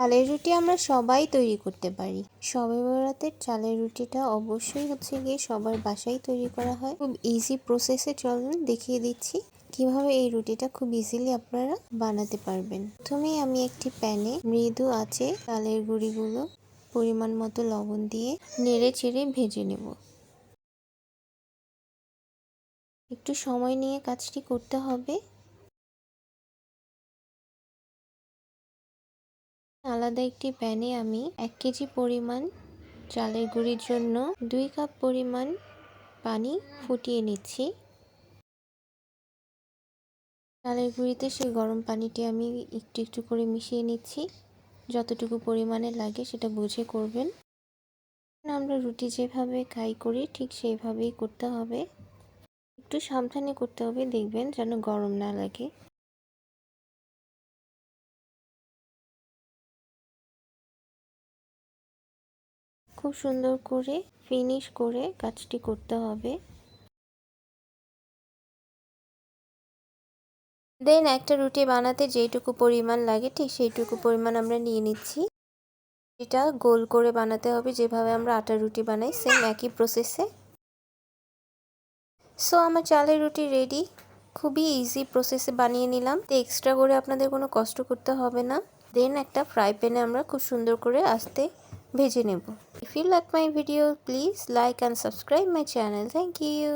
চালের রুটি আমরা সবাই তৈরি করতে পারি। শবে বরাতের চালের রুটিটা অবশ্যই হচ্ছে গিয়ে সবার বাসায় তৈরি করা হয়। খুব ইজি প্রসেসে চলুন দেখিয়ে দিচ্ছি কিভাবে এই রুটিটা খুব ইজিলি আপনারা বানাতে পারবেন। প্রথমেই আমি একটি প্যানে মৃদু আঁচে চালের গুঁড়িগুলো পরিমাণ মতো লবণ দিয়ে নেড়ে চেড়ে ভেজে নেব। একটু সময় নিয়ে কাজটি করতে হবে। আলাদা একটি প্যানে আমি 1 কেজি পরিমাণ চালের গুঁড়ির জন্য 2 কাপ পরিমাণ পানি ফুটিয়ে নিচ্ছি। চালের গুঁড়িতে সেই গরম পানিটি আমি একটু একটু করে মিশিয়ে নিচ্ছি। যতটুকু পরিমাণে লাগে সেটা বুঝে করবেন। আমরা রুটি যেভাবে খাই করি ঠিক সেইভাবেই করতে হবে। একটু সাবধানে করতে হবে, দেখবেন যেন গরম না লাগে। খুব সুন্দর করে ফিনিশ করে কাজটি করতে হবে। দেন একটা রুটি বানাতে যেইটুকু পরিমাণ লাগে ঠিক সেইটুকু পরিমাণ আমরা নিয়ে নিচ্ছি। এটা গোল করে বানাতে হবে যেভাবে আমরা আটার রুটি বানাই, সেম একই প্রসেসে। সো আমার চালের রুটি রেডি। খুবই ইজি প্রসেসে বানিয়ে নিলাম, তো এক্সট্রা করে আপনাদের কোনো কষ্ট করতে হবে না। দেন একটা ফ্রাই প্যানে আমরা খুব সুন্দর করে আস্তে ভেজে নেব। If you like my video please like and subscribe my channel. Thank you.